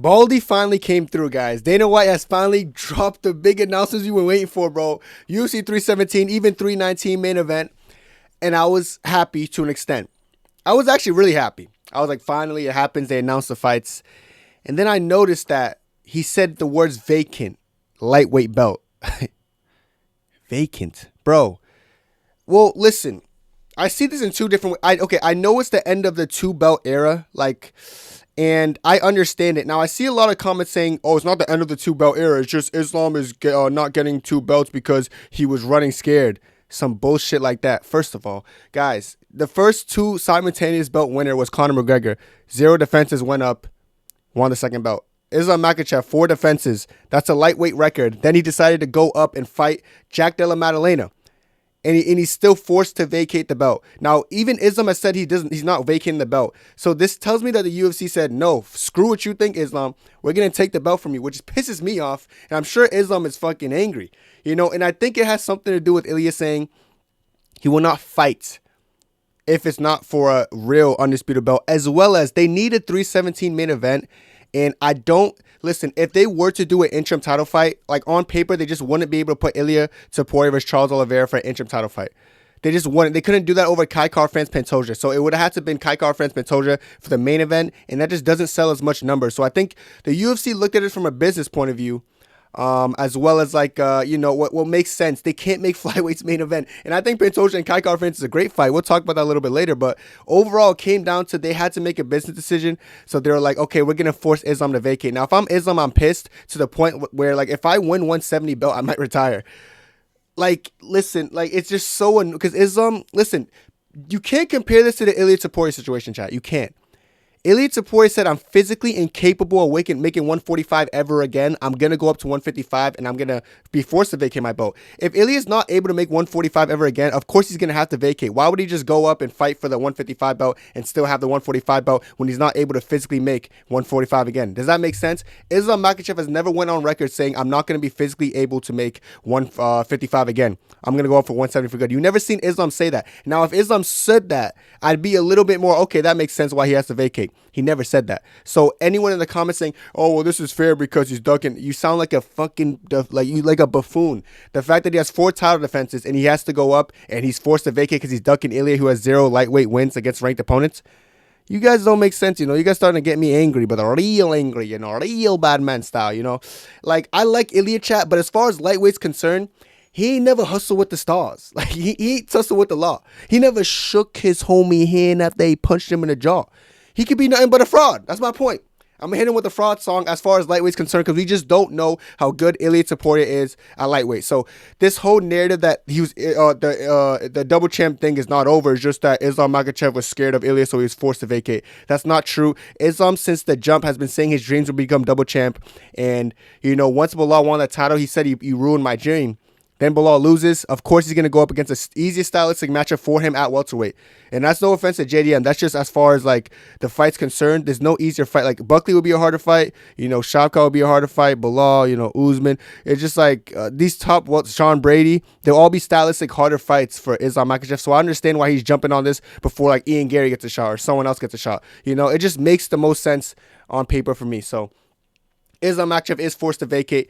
Baldy finally came through, guys. Dana White has finally dropped the big announcements you were waiting for, bro. UFC 317, even 319 main event. And I was happy to an extent. I was actually really happy. I was like, finally, it happens. They announced the fights. And then I noticed that he said the words vacant, lightweight belt. Vacant. Bro. Well, listen. I see this in two different ways. I know it's the end of the two-belt era. And I understand it. Now, I see a lot of comments saying, oh, it's not the end of the two-belt era. It's just Islam is not getting two belts because he was running scared. Some bullshit like that. First of all, guys, the first two simultaneous belt winner was Conor McGregor. 0 defenses, went up, won the second belt. Islam Makhachev, 4 defenses. That's a lightweight record. Then he decided to go up and fight Jack Della Maddalena. And he's still forced to vacate the belt. Now, even Islam has said he's not vacating the belt. So this tells me that the UFC said, no, screw what you think, Islam. We're going to take the belt from you, which pisses me off. And I'm sure Islam is fucking angry. And I think it has something to do with Ilia saying he will not fight if it's not for a real undisputed belt, as well as they need a 317 main event. And I don't, listen, if they were to do an interim title fight, like on paper, they just wouldn't be able to put Ilia Topuria versus Charles Oliveira for an interim title fight. They just wouldn't. They couldn't do that over Kai Kara-France Pantoja. So it would have had to have been Kai Kara-France Pantoja for the main event, and that just doesn't sell as much numbers. So I think the UFC looked at it from a business point of view, as well as what makes sense. They can't make flyweights main event, and I think Pantoja and Kai Kara-France is a great fight. We'll talk about that a little bit later, but overall it came down to they had to make a business decision. So they were like, okay, we're gonna force Islam to vacate. Now if I'm Islam, I'm pissed to the point where if I win 170 belt, I might retire. Listen, it's just so because Islam, listen, you can't compare this to the Ilia Topuria situation, chat. You can't. Ilia Topuria said, I'm physically incapable of making 145 ever again. I'm going to go up to 155, and I'm going to be forced to vacate my belt. If Ilia's not able to make 145 ever again, of course he's going to have to vacate. Why would he just go up and fight for the 155 belt and still have the 145 belt when he's not able to physically make 145 again? Does that make sense? Islam Makhachev has never went on record saying, I'm not going to be physically able to make 155 again. I'm going to go up for 170 for good. You've never seen Islam say that. Now, if Islam said that, I'd be a little bit more, okay, that makes sense why he has to vacate. He never said that. So anyone in the comments saying, oh, well, this is fair because he's ducking, you sound like a fucking, like a buffoon. The fact that he has 4 title defenses and he has to go up and he's forced to vacate because he's ducking Ilia, who has 0 lightweight wins against ranked opponents. You guys don't make sense, You guys starting to get me angry, but real angry, real bad man style, I like Ilia, chat, but as far as lightweight's concerned, he ain't never hustled with the stars. He ain't hustled with the law. He never shook his homie hand after he punched him in the jaw. He could be nothing but a fraud. That's my point. I'm going to hit him with a fraud song as far as lightweight's concerned because we just don't know how good Ilia Topuria is at lightweight. So this whole narrative that he was the double champ thing is not over. It's just that Islam Makhachev was scared of Ilia, so he was forced to vacate. That's not true. Islam, since the jump, has been saying his dreams will become double champ. And, once Bilal won that title, he said he ruined my dream. Then Bilal loses. Of course, he's going to go up against the easiest stylistic matchup for him at welterweight. And that's no offense to JDM. That's just as far as, the fight's concerned. There's no easier fight. Buckley would be a harder fight. Shavkat would be a harder fight. Bilal, Usman. It's just these top, Sean Brady, they'll all be stylistic harder fights for Islam Makhachev. So I understand why he's jumping on this before, Ian Gary gets a shot or someone else gets a shot. It just makes the most sense on paper for me. So Islam Makhachev is forced to vacate.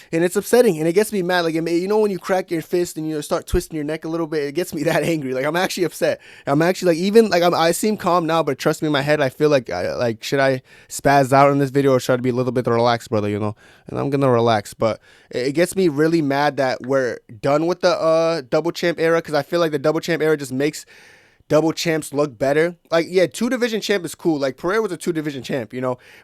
And it's upsetting, and it gets me mad. When you crack your fist and you start twisting your neck a little bit, it gets me that angry. I'm actually upset. I'm actually I seem calm now, but trust me, in my head, I feel should I spaz out in this video or should I be a little bit relaxed, brother? And I'm gonna relax, but it gets me really mad that we're done with the double champ era because I feel like the double champ era just makes double champs look better. 2-division champ is cool. Pereira was a 2-division champ,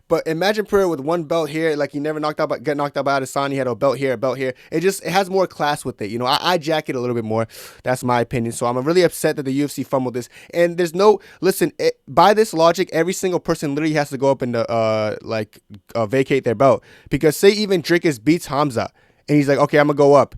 But imagine Pereira with 1 belt here, he never get knocked out by Adesanya. He had a belt here, a belt here. It has more class with it, I jack it a little bit more. That's my opinion. So I'm really upset that the UFC fumbled this. And there's no by this logic, every single person literally has to go up and vacate their belt because say even Dricus beats Khamzat and he's like, okay, I'm gonna go up.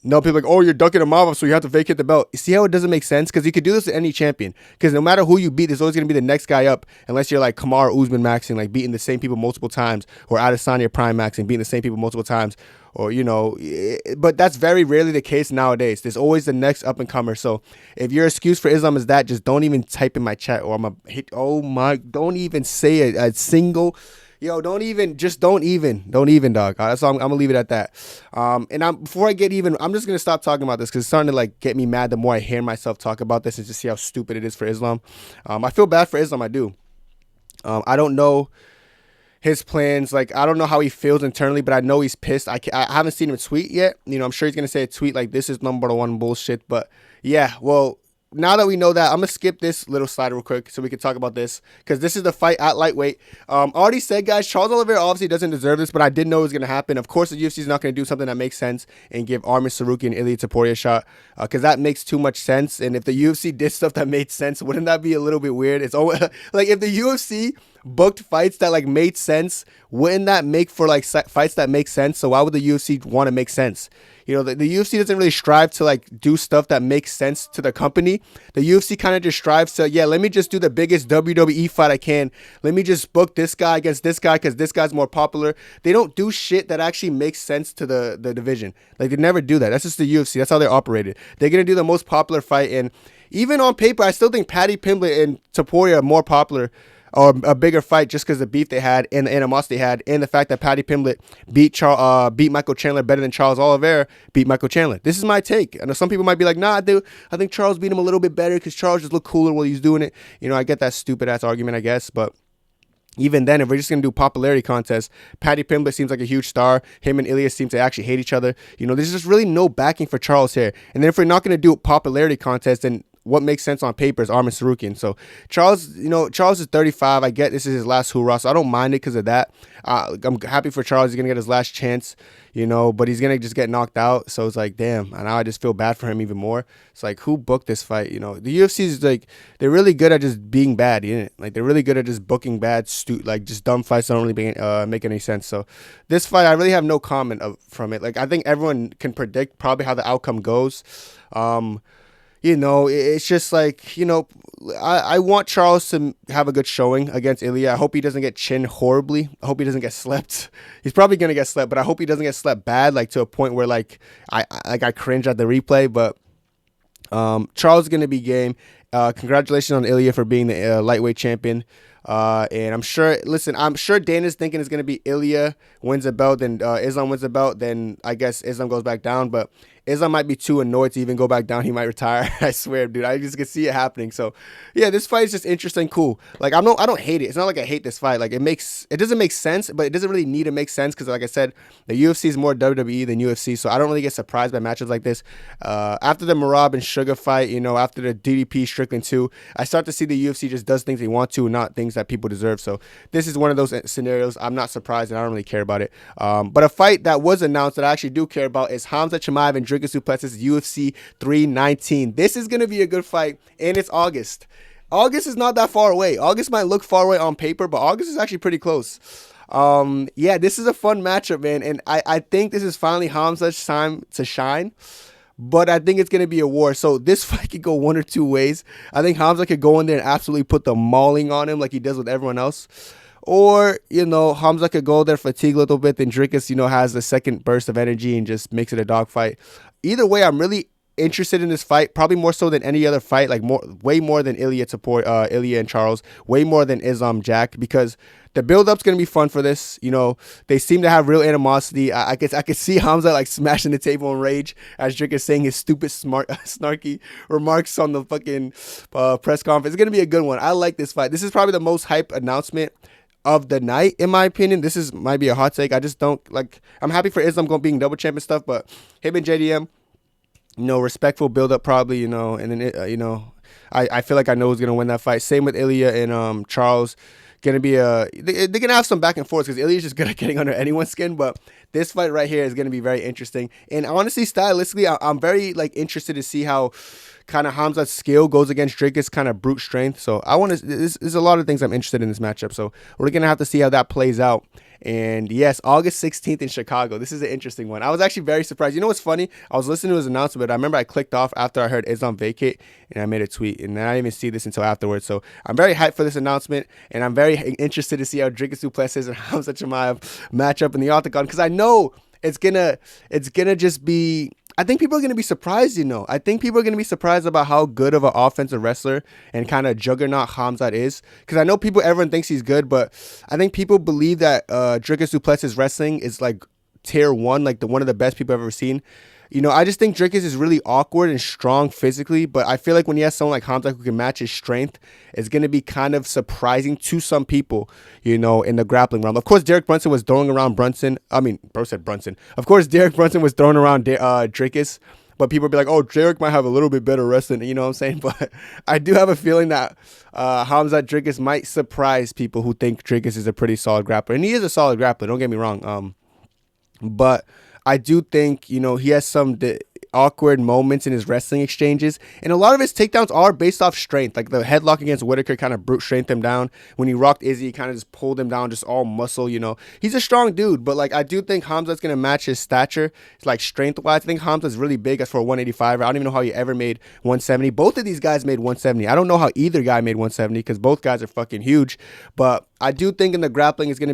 No, people are like, oh, you're ducking him off, so you have to vacate the belt. You see how it doesn't make sense? Because you could do this to any champion. Because no matter who you beat, there's always going to be the next guy up, unless you're like Kamar Usman maxing, beating the same people multiple times, or Adesanya Prime maxing, beating the same people multiple times, or, but that's very rarely the case nowadays. There's always the next up-and-comer. So if your excuse for Islam is that, just don't even type in my chat, or I'm going to hit, don't even say a single Yo, don't even, dog. That's all, I'm gonna leave it at that. Before I get even, I'm just gonna stop talking about this because it's starting to like get me mad the more I hear myself talk about this and just see how stupid it is for Islam. I feel bad for Islam. I do. I don't know his plans. Like, I don't know how he feels internally, but I know he's pissed. I haven't seen him tweet yet. I'm sure he's gonna say a tweet like, "This is number one bullshit." But yeah, well, now that we know that, I'm gonna skip this little slide real quick so we can talk about this because this is the fight at lightweight. Already said, guys, Charles Oliveira obviously doesn't deserve this, but I did know it was gonna happen. Of course, the UFC is not gonna do something that makes sense and give Arman Saruki and Ilia Topuria a shot because that makes too much sense. And if the UFC did stuff that made sense, wouldn't that be a little bit weird? It's always like if the UFC booked fights that like made sense, wouldn't that make for like fights that make sense? So why would the UFC want to make sense? The UFC doesn't really strive to like do stuff that makes sense to the company. The UFC kind of just strives to, let me just do the biggest WWE fight I can. Let me just book this guy against this guy because this guy's more popular. They don't do shit that actually makes sense to the division. Like, they never do that. That's just the UFC. That's how they're operated. They're going to do the most popular fight. And even on paper, I still think Paddy Pimblett and Topuria are more popular or a bigger fight just because the beef they had and the animosity they had, and the fact that Paddy Pimblett beat Michael Chandler better than Charles Oliveira beat Michael Chandler. This is my take. I know some people might be like, nah, I think Charles beat him a little bit better because Charles just looked cooler while he was doing it. I get that stupid ass argument, I guess, but even then, if we're just going to do popularity contests, Paddy Pimblett seems like a huge star. Him and Ilia seem to actually hate each other. There's just really no backing for Charles here. And then if we're not going to do a popularity contest, then what makes sense on paper is Arman Sarukian. So Charles is 35. I get this is his last hoorah, so I don't mind it because of that. I'm happy for Charles. He's going to get his last chance, but he's going to just get knocked out. So it's like, damn. And now I just feel bad for him even more. It's like, who booked this fight? The UFC is like, they're really good at just being bad, Like, they're really good at just booking bad, just dumb fights that don't really make any sense. So this fight, I really have no comment from it. Like, I think everyone can predict probably how the outcome goes. It's just like, I want Charles to have a good showing against Ilia. I hope he doesn't get chinned horribly. I hope he doesn't get slept. He's probably going to get slept, but I hope he doesn't get slept bad, like to a point where like I cringe at the replay. But Charles is going to be game. Congratulations on Ilia for being the lightweight champion. And I'm sure Dana's thinking it's going to be Ilia wins the belt, then Islam wins the belt, then I guess Islam goes back down. But Islam might be too annoyed to even go back down. He might retire. I swear, dude. I just can see it happening. So, yeah, this fight is just interesting, cool. Like, I don't hate it. It's not like I hate this fight. Like, it doesn't make sense, but it doesn't really need to make sense because, like I said, the UFC is more WWE than UFC. So I don't really get surprised by matches like this. After the Marab and Sugar fight, after the DDP Strickland 2, I start to see the UFC just does things they want to, not things that people deserve. So this is one of those scenarios. I'm not surprised, and I don't really care about it. But a fight that was announced that I actually do care about is Khamzat Chimaev and Dricus Du Plessis UFC 319. This is going to be a good fight, and it's August. August is not that far away. August might look far away on paper, but August is actually pretty close. This is a fun matchup, man, and I think this is finally Khamzat's time to shine. But I think it's going to be a war. So this fight could go one or two ways. I think Khamzat could go in there and absolutely put the mauling on him like he does with everyone else. Or, Khamzat could go there, fatigue a little bit, then Dricus, has a second burst of energy and just makes it a dogfight. Either way, I'm really interested in this fight, probably more so than any other fight, like way more than Ilia and Charles, way more than Islam Jack, because the build-up's going to be fun for this. They seem to have real animosity. I could see Khamzat like smashing the table in rage as Dricus is saying his stupid, snarky remarks on the fucking press conference. It's going to be a good one. I like this fight. This is probably the most hype announcement of the night, in my opinion. This might be a hot take. I just don't like. I'm happy for Islam being double champ and stuff, but him and JDM, respectful build up probably, and then I feel like I know who's gonna win that fight. Same with Ilia and Charles. Gonna be they're gonna have some back and forth because Ilia's just good at getting under anyone's skin, but this fight right here is gonna be very interesting. And honestly, stylistically, I'm very interested to see how kind of Khamzat's skill goes against Dricus' kind of brute strength. So there's a lot of things I'm interested in this matchup. So we're gonna have to see how that plays out. And yes, August 16th in Chicago. This is an interesting one. I was actually very surprised. You know what's funny? I was listening to his announcement. I remember I clicked off after I heard Islam vacate, and I made a tweet, and I didn't even see this until afterwards. So I'm very hyped for this announcement, and I'm very interested to see how Dricus Du Plessis and Khamzat Chimaev match up in the octagon, because I know it's gonna just be I think people are going to be surprised, you know. I think people are going to be surprised about how good of an offensive wrestler and kind of juggernaut Khamzat is. Because I know everyone thinks he's good, but I think people believe that Dricus Du Plessis' wrestling is like tier 1, like one of the best people I've ever seen. You know, I just think Dricus is really awkward and strong physically, but I feel like when he has someone like Khamzat who can match his strength, it's going to be kind of surprising to some people, you know, in the grappling realm. Of course, Derek Brunson was throwing around Brunson. I mean, bro said Brunson. Of course, Derek Brunson was throwing around Dricus, but people would be like, oh, Derek might have a little bit better wrestling, you know what I'm saying? But I do have a feeling that Khamzat Dricus might surprise people who think Dricus is a pretty solid grappler. And he is a solid grappler, don't get me wrong. But I do think, you know, he has some awkward moments in his wrestling exchanges. And a lot of his takedowns are based off strength. Like the headlock against Whitaker kind of brute strength him down. When he rocked Izzy, he kind of just pulled him down, just all muscle, you know. He's a strong dude, but like I do think Khamzat's going to match his stature. It's like strength-wise. I think Khamzat's really big as for a 185. I don't even know how he ever made 170. Both of these guys made 170. I don't know how either guy made 170 because both guys are fucking huge. But I do think in the grappling it's going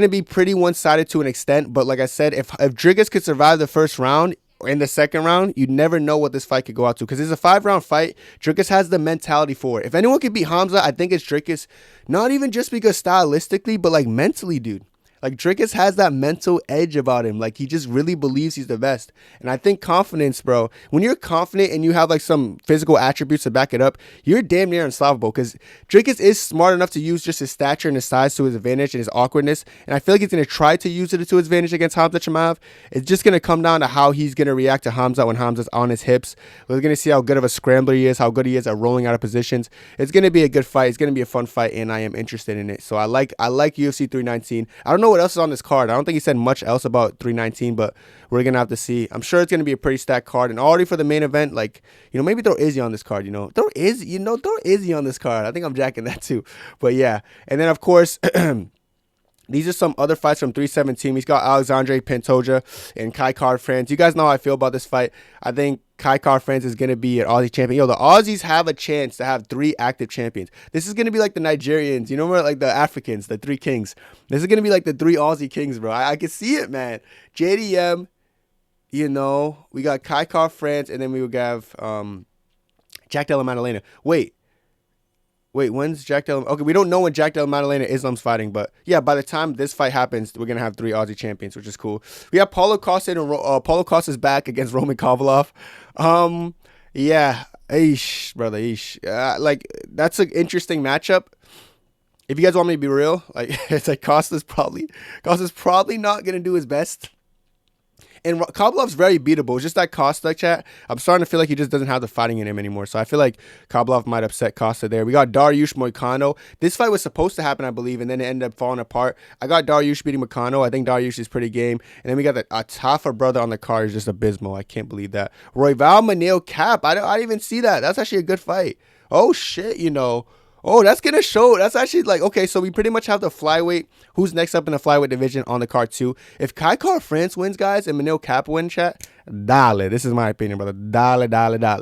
to be pretty one-sided to an extent, but like I said, if Dricus could survive the first round, in the second round, you never know what this fight could go out to because it's a 5-round fight. Dricus has the mentality for it. If anyone could beat Khamzat, I think it's Dricus, not even just because stylistically, but like mentally, dude. Like Dricus has that mental edge about him. Like he just really believes he's the best. And I think confidence, bro, when you're confident and you have like some physical attributes to back it up, you're damn near unstoppable because Dricus is smart enough to use just his stature and his size to his advantage and his awkwardness. And I feel like he's going to try to use it to his advantage against Khamzat Chimaev. It's just going to come down to how he's going to react to Khamzat when Khamzat's on his hips. We're going to see how good of a scrambler he is, how good he is at rolling out of positions. It's going to be a good fight. It's going to be a fun fight, and I am interested in it. So I like UFC 319. I don't know what else is on this card. I don't think he said much else about 319, but we're gonna have to see. I'm sure it's gonna be a pretty stacked card, and already for the main event, like, you know, maybe throw Izzy on this card. Throw Izzy on this card. I think I'm jacking that too. But yeah, and then of course. These are some other fights from 317. He's got Alexandre Pantoja and Kai Kara-France. You guys know how I feel about this fight. I think Kai Kara-France is going to be an Aussie champion. Yo, the Aussies have a chance to have 3 active champions. This is going to be like the Nigerians. You know what? Like the Africans, the 3 kings. This is going to be like the 3 Aussie kings, bro. I can see it, man. JDM, you know. We got Kai Kara-France, and then we would have Jack Della Maddalena. Wait, when's Jack Della... Okay, we don't know when Jack Della Maddalena Islam's fighting, but yeah, by the time this fight happens, we're going to have 3 Aussie champions, which is cool. We have Paulo Costa, and Paulo Costa's back against Roman Kovalov. Yeah, brother, like, that's an interesting matchup. If you guys want me to be real, like, it's like Costa's probably not going to do his best. And Kovalov's very beatable. It's just that Costa, chat, I'm starting to feel like he just doesn't have the fighting in him anymore. So I feel like Kovalov might upset Costa there. We got Dariush Moicano. This fight was supposed to happen, I believe, and then it ended up falling apart. I got Dariush beating Moicano. I think Dariush is pretty game. And then we got a Tafa brother on the card. Is just abysmal. I can't believe that. Royval Manil Cap. I didn't even see that. That's actually a good fight. Oh, shit, you know. Oh, that's going to show. That's actually like, okay, so we pretty much have the flyweight. Who's next up in the flyweight division on the card too? If Kai Kara-France wins, guys, and Manil Cap wins, chat, dale. This is my opinion, brother. Dale.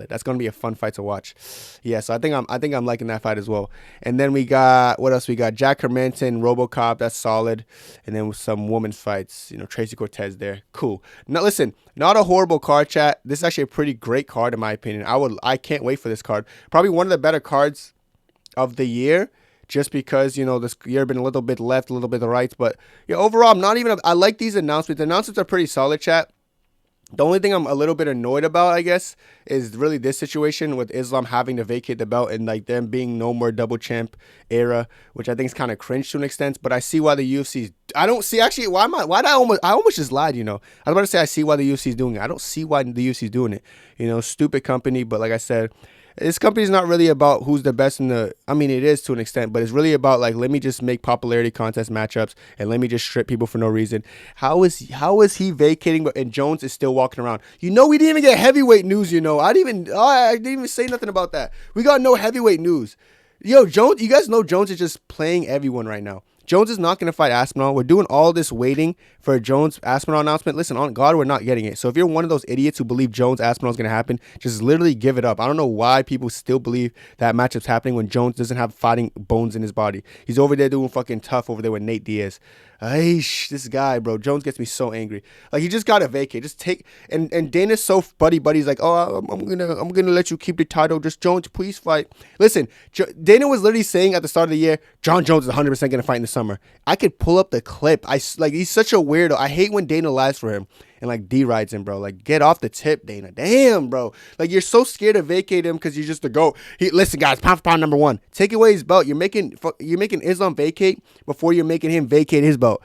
That's going to be a fun fight to watch. Yeah, so I think I'm liking that fight as well. And then we got, what else we got? Jack Hermanson, RoboCop, that's solid. And then with some women's fights, you know, Tracy Cortez there. Cool. Now, listen, not a horrible card, chat. This is actually a pretty great card in my opinion. I can't wait for this card. Probably one of the better cards of the year, just because, you know, this year been a little bit left, a little bit right, but yeah, overall, I like these announcements. The announcements are pretty solid, chat. The only thing I'm a little bit annoyed about, I guess, is really this situation with Islam having to vacate the belt and like them being no more double champ era, which I think is kind of cringe to an extent. But I see why the UFC's. I don't see actually why did I almost just lied. You know, I was about to say I see why the UFC's doing it. I don't see why the UFC's doing it. You know, stupid company. But like I said, this company is not really about who's the best in the. I mean, it is to an extent, but it's really about like, let me just make popularity contest matchups and let me just strip people for no reason. How is he vacating and Jones is still walking around? You know, we didn't even get heavyweight news. You know, I didn't even say nothing about that. We got no heavyweight news. Yo, Jones, you guys know Jones is just playing everyone right now. Jones is not going to fight Aspinall. We're doing all this waiting for a Jones-Aspinall announcement. Listen, on God, we're not getting it. So if you're one of those idiots who believe Jones-Aspinall is going to happen, just literally give it up. I don't know why people still believe that matchup's happening when Jones doesn't have fighting bones in his body. He's over there doing fucking tough over there with Nate Diaz. Aish, this guy, bro. Jones gets me so angry. Like, he just got to vacate. Just take and Dana's so buddy. He's like, oh, I'm gonna let you keep the title. Just Jones, please fight. Listen, Dana was literally saying at the start of the year, John Jones is 100% gonna fight in the summer. I could pull up the clip. He's such a weirdo. I hate when Dana lies for him and like D rides him, bro. Like, get off the tip, Dana. Damn, bro. Like, you're so scared to vacate him because you're just the GOAT. Listen, guys, pound for pound number one. Take away his belt. You're making Islam vacate before you're making him vacate his belt.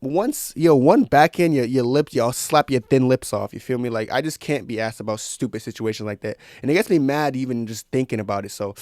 Once, one backhand, your lips, I'll slap your thin lips off. You feel me? Like, I just can't be asked about stupid situations like that. And it gets me mad even just thinking about it. So,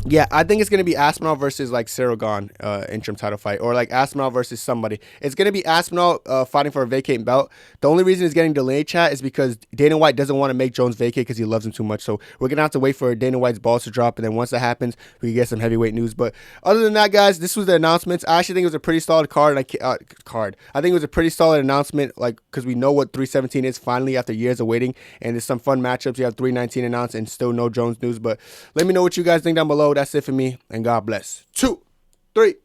yeah, I think it's going to be Aspinall versus, like, Saragon interim title fight. Or, like, Aspinall versus somebody. It's going to be Aspinall fighting for a vacating belt. The only reason it's getting delayed, chat, is because Dana White doesn't want to make Jones vacate because he loves him too much. So, we're going to have to wait for Dana White's balls to drop. And then once that happens, we can get some heavyweight news. But other than that, guys, this was the announcements. I actually think it was a pretty solid card. I think it was a pretty solid announcement, like, because we know what 317 is finally after years of waiting. And there's some fun matchups. You have 319 announced and still no Jones news. But let me know what you guys think down below. That's it for me, and God bless. 2, 3.